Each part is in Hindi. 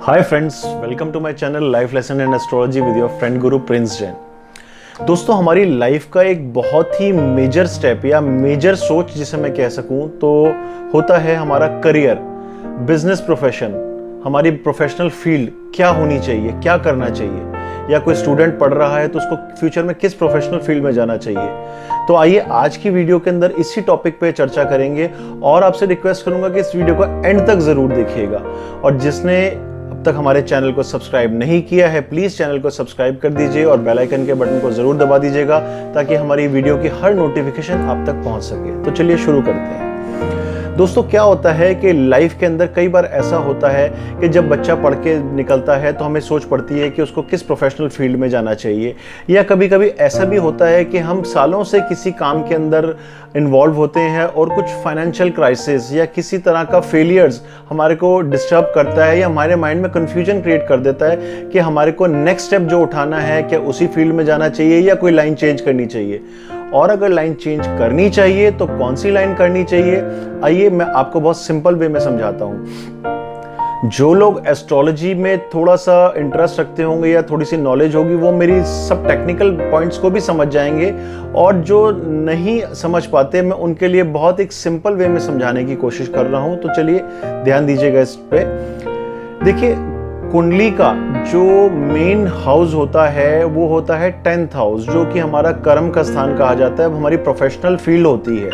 Hi friends, welcome to my channel life lesson and astrology with your friend Guru Prince Jain. दोस्तों, हमारी लाइफ का एक बहुत ही मेजर स्टेप या मेजर सोच जिसे मैं कह सकूं तो होता है हमारा करियर, बिजनेस प्रोफेशन, हमारी प्रोफेशनल फील्ड क्या होनी चाहिए, क्या करना चाहिए, या कोई स्टूडेंट पढ़ रहा है तो उसको फ्यूचर में किस प्रोफेशनल फील्ड में जाना चाहिए। तो आइए आज की वीडियो के अंदर इसी टॉपिक पे चर्चा करेंगे और आपसे रिक्वेस्ट करूंगा कि इस वीडियो को एंड तक जरूर देखिएगा। और जिसने अब तक हमारे चैनल को सब्सक्राइब नहीं किया है, प्लीज चैनल को सब्सक्राइब कर दीजिए और बेल आइकन के बटन को जरूर दबा दीजिएगा ताकि हमारी वीडियो की हर नोटिफिकेशन आप तक पहुंच सके। तो चलिए शुरू करते हैं। दोस्तों, क्या होता है कि लाइफ के अंदर कई बार ऐसा होता है कि जब बच्चा पढ़ के निकलता है तो हमें सोच पड़ती है कि उसको किस प्रोफेशनल फील्ड में जाना चाहिए, या कभी कभी ऐसा भी होता है कि हम सालों से किसी काम के अंदर इन्वॉल्व होते हैं और कुछ फाइनेंशियल क्राइसिस या किसी तरह का फेलियर्स हमारे को डिस्टर्ब करता है या हमारे माइंड में कंफ्यूजन क्रिएट कर देता है कि हमारे को नेक्स्ट स्टेप जो उठाना है, क्या उसी फील्ड में जाना चाहिए या कोई लाइन चेंज करनी चाहिए, और अगर लाइन चेंज करनी चाहिए तो कौन सी लाइन करनी चाहिए। आइए मैं आपको बहुत सिंपल वे में समझाता हूं। जो लोग एस्ट्रोलॉजी में थोड़ा सा इंटरेस्ट रखते होंगे या थोड़ी सी नॉलेज होगी वो मेरी सब टेक्निकल पॉइंट्स को भी समझ जाएंगे, और जो नहीं समझ पाते मैं उनके लिए बहुत एक सिंपल वे में समझाने की कोशिश कर रहा हूं। तो चलिए ध्यान दीजिएगा इस पे। देखिए, कुंडली का जो मेन हाउस होता है वो होता है 10th हाउस, जो कि हमारा कर्म का स्थान कहा जाता है, हमारी प्रोफेशनल फील्ड होती है।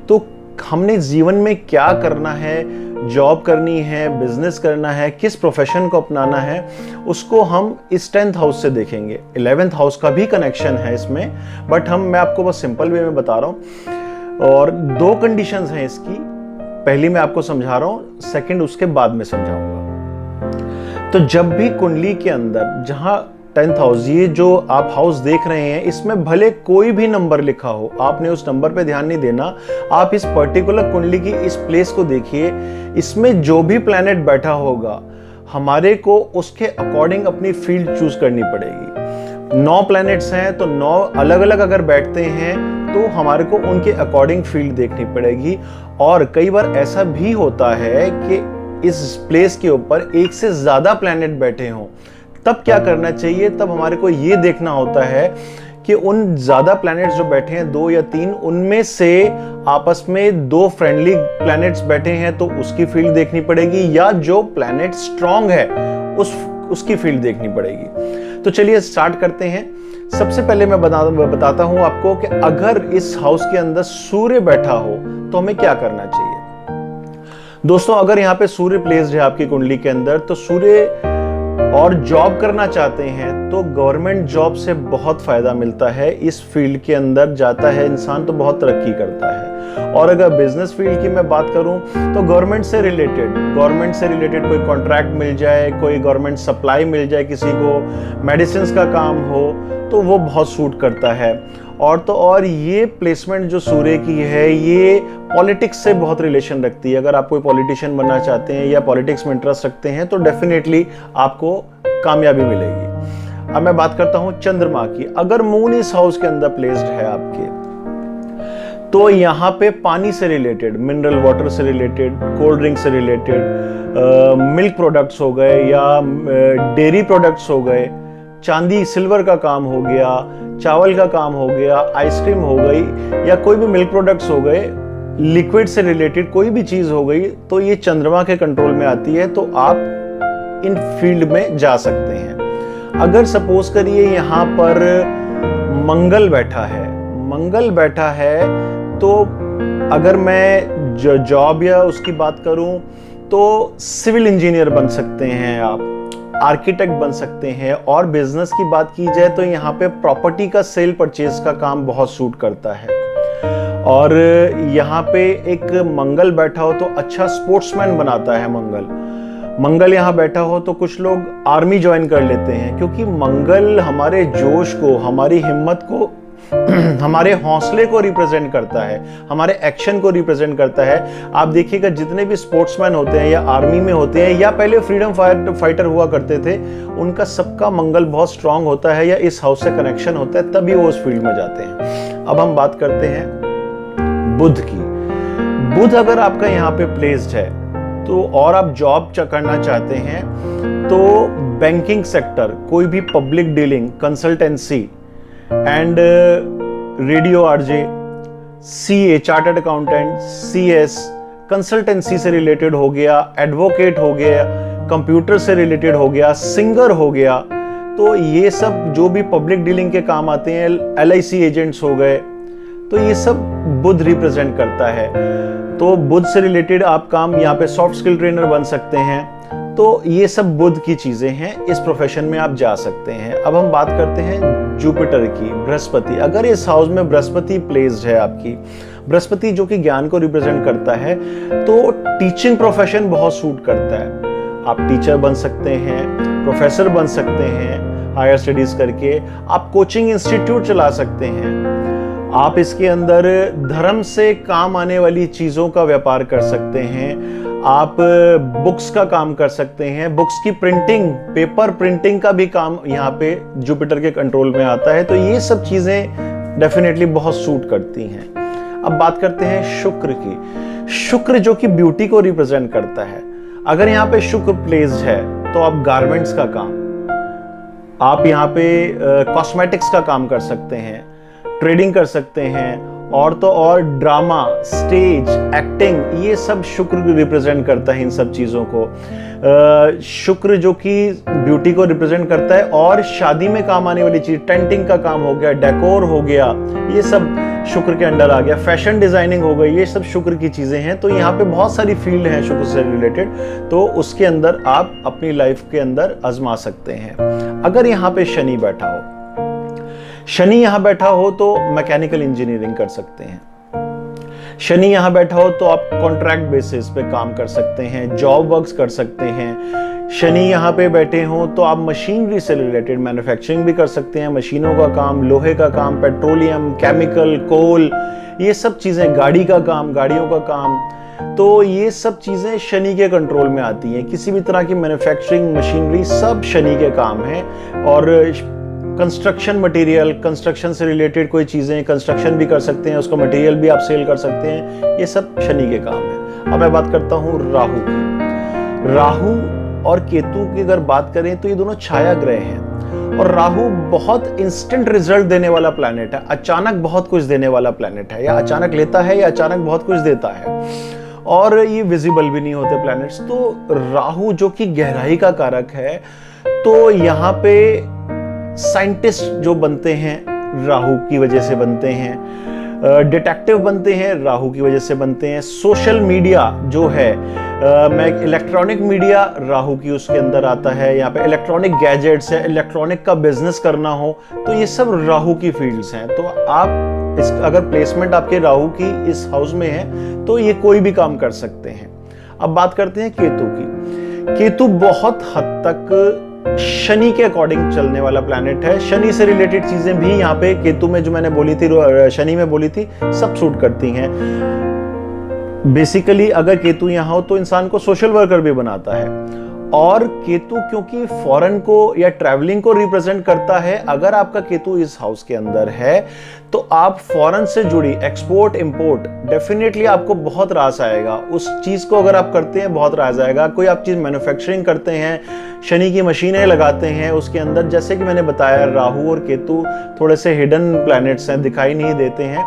तो हमने जीवन में क्या करना है, जॉब करनी है, बिजनेस करना है, किस प्रोफेशन को अपनाना है, उसको हम इस 10th हाउस से देखेंगे। 11th हाउस का भी कनेक्शन है इसमें, बट मैं आपको बस सिंपल वे में बता रहा हूं। और दो कंडीशंस हैं इसकी, पहली मैं आपको समझा रहा हूं, सेकंड उसके बाद में समझाऊंगा। तो जब भी कुंडली के अंदर जहां 10th हाउस, ये जो आप हाउस देख रहे हैं, इसमें भले कोई भी नंबर लिखा हो, आपने उस नंबर पे ध्यान नहीं देना। आप इस पर्टिकुलर कुंडली की इस प्लेस को देखिए, इसमें जो भी प्लैनेट बैठा होगा हमारे को उसके अकॉर्डिंग अपनी फील्ड चूज करनी पड़ेगी। 9 प्लैनेट्स हैं तो 9 अलग अलग अगर बैठते हैं तो हमारे को उनके अकॉर्डिंग फील्ड देखनी पड़ेगी। और कई बार ऐसा भी होता है कि इस प्लेस के ऊपर एक से ज्यादा प्लैनेट बैठे हों, तब क्या करना चाहिए, तब हमारे को यह देखना होता है कि उन ज्यादा प्लैनेट्स जो बैठे हैं 2 या 3, उनमें से आपस में 2 फ्रेंडली प्लैनेट्स बैठे हैं तो उसकी फील्ड देखनी पड़ेगी, या जो प्लैनेट स्ट्रांग है उसकी फील्ड देखनी पड़ेगी। तो चलिए स्टार्ट करते हैं। सबसे पहले मैं बताता हूं आपको कि अगर इस हाउस के अंदर सूर्य बैठा हो तो हमें क्या करना चाहिए। दोस्तों, अगर यहाँ पे सूर्य प्लेस्ड है आपकी कुंडली के अंदर, तो सूर्य और जॉब करना चाहते हैं तो गवर्नमेंट जॉब से बहुत फायदा मिलता है। इस फील्ड के अंदर जाता है इंसान तो बहुत तरक्की करता है। और अगर बिजनेस फील्ड की मैं बात करूं तो गवर्नमेंट से रिलेटेड कोई कॉन्ट्रैक्ट मिल जाए, कोई गवर्नमेंट सप्लाई मिल जाए, किसी को मेडिसिन का काम हो तो वो बहुत सूट करता है। और तो और ये प्लेसमेंट जो सूर्य की है ये पॉलिटिक्स से बहुत रिलेशन रखती है। अगर आप कोई पॉलिटिशियन बनना चाहते हैं या पॉलिटिक्स में इंटरेस्ट रखते हैं तो डेफिनेटली आपको कामयाबी मिलेगी। अब मैं बात करता हूं चंद्रमा की। अगर मून इस हाउस के अंदर प्लेस्ड है आपके, तो यहाँ पे पानी से रिलेटेड, मिनरल वाटर से रिलेटेड, कोल्ड ड्रिंक से रिलेटेड, मिल्क प्रोडक्ट्स हो गए या डेयरी प्रोडक्ट्स हो गए, चांदी सिल्वर का काम हो गया, चावल का काम हो गया, आइसक्रीम हो गई, या कोई भी मिल्क प्रोडक्ट्स हो गए, लिक्विड से रिलेटेड कोई भी चीज हो गई, तो ये चंद्रमा के कंट्रोल में आती है, तो आप इन फील्ड में जा सकते हैं। अगर सपोज करिए यहाँ पर मंगल बैठा है तो अगर मैं जॉब या उसकी बात करूं तो सिविल इंजीनियर बन सकते हैं आप, आर्किटेक्ट बन सकते हैं। और बिजनेस की बात की जाए तो यहाँ पे प्रॉपर्टी का सेल परचेज का काम बहुत सूट करता है। और यहाँ पे एक मंगल बैठा हो तो अच्छा स्पोर्ट्समैन बनाता है मंगल यहाँ बैठा हो तो कुछ लोग आर्मी ज्वाइन कर लेते हैं, क्योंकि मंगल हमारे जोश को, हमारी हिम्मत को, हमारे हौसले को रिप्रेजेंट करता है, हमारे एक्शन को रिप्रेजेंट करता है। आप देखिएगा जितने भी स्पोर्ट्समैन होते हैं या आर्मी में होते हैं या पहले फ्रीडम फाइटर हुआ करते थे, उनका सबका मंगल बहुत स्ट्रांग होता है या इस हाउस से कनेक्शन होता है, तभी वो उस फील्ड में जाते हैं। अब हम बात करते हैं बुध की। बुध अगर आपका यहाँ पे प्लेस्ड है तो और आप जॉब करना चाहते हैं तो बैंकिंग सेक्टर, कोई भी public dealing, consultancy and radio RJ, CA chartered accountant, CS, consultancy से रिलेटेड हो गया, एडवोकेट हो गया, कंप्यूटर से रिलेटेड हो गया, सिंगर हो गया, तो ये सब जो भी पब्लिक डीलिंग के काम आते हैं, LIC एजेंट्स हो गए, तो ये सब बुध रिप्रेजेंट करता है। तो बुध से रिलेटेड आप काम, यहाँ पे सॉफ्ट स्किल ट्रेनर बन सकते हैं। तो ये सब बुध की चीजें हैं, इस प्रोफेशन में आप जा सकते हैं। अब हम बात करते हैं जुपिटर की, बृहस्पति। अगर इस हाउस में बृहस्पति प्लेस्ड है आपकी, बृहस्पति जो कि ज्ञान को रिप्रेजेंट करता है, तो टीचिंग प्रोफेशन बहुत सूट करता है। आप टीचर बन सकते हैं, प्रोफेसर बन सकते हैं हायर स्टडीज करके, आप कोचिंग इंस्टीट्यूट चला सकते हैं, आप इसके अंदर धर्म से काम आने वाली चीजों का व्यापार कर सकते हैं, आप बुक्स का काम कर सकते हैं, बुक्स की प्रिंटिंग, पेपर प्रिंटिंग का भी काम यहाँ पे जुपिटर के कंट्रोल में आता है। तो ये सब चीजें डेफिनेटली बहुत सूट करती हैं। अब बात करते हैं शुक्र की। शुक्र जो कि ब्यूटी को रिप्रेजेंट करता है। अगर यहाँ पे शुक्र प्लेस्ड है तो आप गारमेंट्स का काम, आप यहाँ पे कॉस्मेटिक्स का काम कर सकते हैं, ट्रेडिंग कर सकते हैं, और तो और ड्रामा, स्टेज, एक्टिंग, ये सब शुक्र रिप्रेजेंट करता है इन सब चीज़ों को। शुक्र जो कि ब्यूटी को रिप्रेजेंट करता है और शादी में काम आने वाली चीज, टेंटिंग का काम हो गया, डेकोर हो गया, ये सब शुक्र के अंडर आ गया, फैशन डिजाइनिंग हो गई, ये सब शुक्र की चीजें हैं। तो यहाँ पे बहुत सारी फील्ड हैं शुक्र से रिलेटेड, तो उसके अंदर आप अपनी लाइफ के अंदर आजमा सकते हैं। अगर यहाँ पे शनि बैठा हो, शनि यहां बैठा हो तो मैकेनिकल इंजीनियरिंग कर सकते हैं। शनि यहां बैठा हो तो आप कॉन्ट्रैक्ट बेसिस पे काम कर सकते हैं, जॉब वर्क्स कर सकते हैं। शनि यहां पे बैठे हो तो आप मशीनरी से रिलेटेड मैन्युफैक्चरिंग भी कर सकते हैं, मशीनों का काम, लोहे का काम, पेट्रोलियम, केमिकल, कोल, ये सब चीजें, गाड़ी का काम, गाड़ियों का काम, तो ये सब चीजें शनि के कंट्रोल में आती हैं। किसी भी तरह की मैन्युफैक्चरिंग, मशीनरी, सब शनि के काम है। और कंस्ट्रक्शन मटेरियल, कंस्ट्रक्शन से रिलेटेड कोई चीजें, कंस्ट्रक्शन भी कर सकते हैं, उसका मटेरियल भी आप सेल कर सकते हैं, ये सब शनि के काम है। अब मैं बात करता हूं राहु की। राहु और केतु की अगर बात करें तो ये दोनों छाया ग्रह हैं, और राहु बहुत इंस्टेंट रिजल्ट देने वाला प्लैनेट है, अचानक बहुत कुछ देने वाला प्लैनेट है, या अचानक लेता है या अचानक बहुत कुछ देता है, और ये विजिबल भी नहीं होते प्लैनेट्स। तो राहु जो कि गहराई का कारक है, तो यहाँ पे साइंटिस्ट जो बनते हैं राहु की वजह से बनते हैं, डिटेक्टिव बनते हैं राहु की वजह से बनते हैं, सोशल मीडिया जो है, इलेक्ट्रॉनिक मीडिया राहु की उसके अंदर आता है, यहाँ पे इलेक्ट्रॉनिक गैजेट्स है, इलेक्ट्रॉनिक का बिजनेस करना हो, तो ये सब राहु की फील्ड्स हैं। तो आप अगर प्लेसमेंट आपके राहु की इस हाउस में है तो ये कोई भी काम कर सकते हैं। अब बात करते हैं केतु की। केतु बहुत हद तक शनि के अकॉर्डिंग चलने वाला प्लैनेट है। शनि से रिलेटेड चीजें भी यहाँ पे केतु में जो मैंने बोली थी, शनि में बोली थी, सब सूट करती हैं। बेसिकली अगर केतु यहाँ हो तो इंसान को सोशल वर्कर भी बनाता है, और केतु क्योंकि फॉरेन को या ट्रैवलिंग को रिप्रेजेंट करता है, अगर आपका केतु इस हाउस के अंदर है तो आप फॉरेन से जुड़ी एक्सपोर्ट इंपोर्ट डेफिनेटली आपको बहुत रास आएगा। उस चीज को अगर आप करते हैं बहुत रास आएगा। कोई आप चीज मैन्युफैक्चरिंग करते हैं, शनि की मशीनें लगाते हैं उसके अंदर, जैसे कि मैंने बताया राहु और केतु थोड़े से हिडन प्लैनेट्स हैं, दिखाई नहीं देते हैं,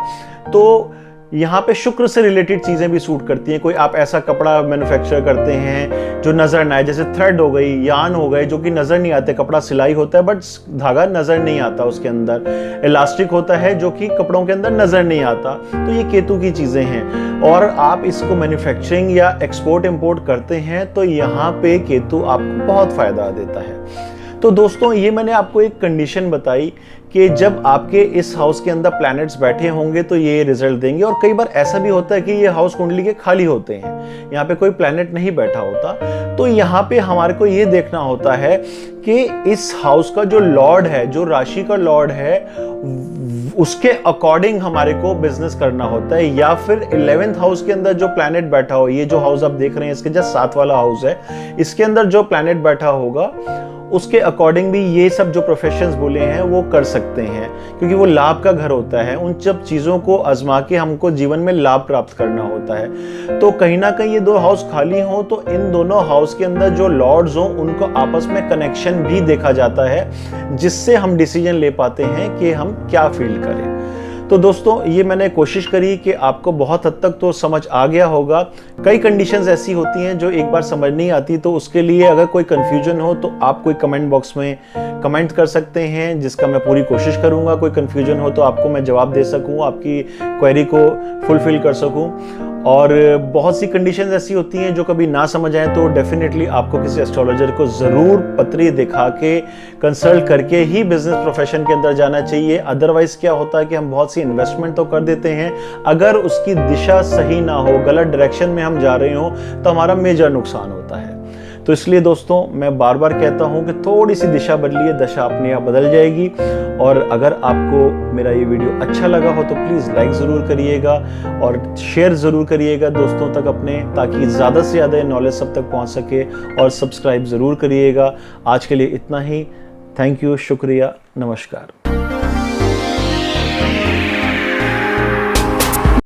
तो यहाँ पे शुक्र से रिलेटेड चीजें भी सूट करती हैं। कोई आप ऐसा कपड़ा मैन्युफैक्चर करते हैं जो नजर ना आए, जैसे थ्रेड हो गई, यान हो गए, जो कि नजर नहीं आते, कपड़ा सिलाई होता है बट धागा नजर नहीं आता उसके अंदर, इलास्टिक होता है जो कि कपड़ों के अंदर नजर नहीं आता, तो ये केतु की चीजें हैं। और आप इसको मैन्युफैक्चरिंग या एक्सपोर्ट इंपोर्ट करते हैं तो यहाँ पे केतु आपको बहुत फायदा देता है। तो दोस्तों ये मैंने आपको एक कंडीशन बताई कि जब आपके इस हाउस के अंदर प्लैनेट्स बैठे होंगे तो ये रिजल्ट देंगे। और कई बार ऐसा भी होता है कि ये हाउस कुंडली के खाली होते हैं, यहाँ पे कोई प्लैनेट नहीं बैठा होता, तो यहाँ पे हमारे को ये देखना होता है कि इस हाउस का जो लॉर्ड है, जो राशि का लॉर्ड है, उसके अकॉर्डिंग हमारे को बिजनेस करना होता है। या फिर 11th हाउस के अंदर जो प्लैनेट बैठा हो, ये जो हाउस आप देख रहे हैं इसके जस्ट 7 वाला हाउस है, इसके अंदर जो प्लैनेट बैठा होगा उसके अकॉर्डिंग भी ये सब जो प्रोफेशंस बोले हैं वो कर सकते हैं, क्योंकि वो लाभ का घर होता है। उन सब चीज़ों को आजमा के हमको जीवन में लाभ प्राप्त करना होता है। तो कहीं ना कहीं ये 2 हाउस खाली हो तो इन दोनों हाउस के अंदर जो लॉर्ड्स हों उनको आपस में कनेक्शन भी देखा जाता है, जिससे हम डिसीजन ले पाते हैं कि हम क्या फील करें। तो दोस्तों ये मैंने कोशिश करी कि आपको बहुत हद तक तो समझ आ गया होगा। कई कंडीशंस ऐसी होती हैं जो एक बार समझ नहीं आती, तो उसके लिए अगर कोई कंफ्यूजन हो तो आप कोई कमेंट बॉक्स में कमेंट कर सकते हैं, जिसका मैं पूरी कोशिश करूंगा कोई कंफ्यूजन हो तो आपको मैं जवाब दे सकूं, आपकी क्वेरी को फुलफिल कर सकूं। और बहुत सी कंडीशंस ऐसी होती हैं जो कभी ना समझ आए तो डेफिनेटली आपको किसी एस्ट्रोलॉजर को ज़रूर पत्री दिखा के कंसल्ट करके ही बिजनेस प्रोफेशन के अंदर जाना चाहिए। अदरवाइज क्या होता है कि हम बहुत सी इन्वेस्टमेंट तो कर देते हैं, अगर उसकी दिशा सही ना हो, गलत डायरेक्शन में हम जा रहे हो तो हमारा मेजर नुकसान होता है। तो इसलिए दोस्तों मैं बार बार कहता हूं कि थोड़ी सी दिशा बदलिए, दशा अपने आप बदल जाएगी। और अगर आपको मेरा ये वीडियो अच्छा लगा हो तो प्लीज़ लाइक ज़रूर करिएगा और शेयर ज़रूर करिएगा दोस्तों तक अपने, ताकि ज़्यादा से ज़्यादा नॉलेज सब तक पहुंच सके। और सब्सक्राइब ज़रूर करिएगा। आज के लिए इतना ही। थैंक यू, शुक्रिया, नमस्कार।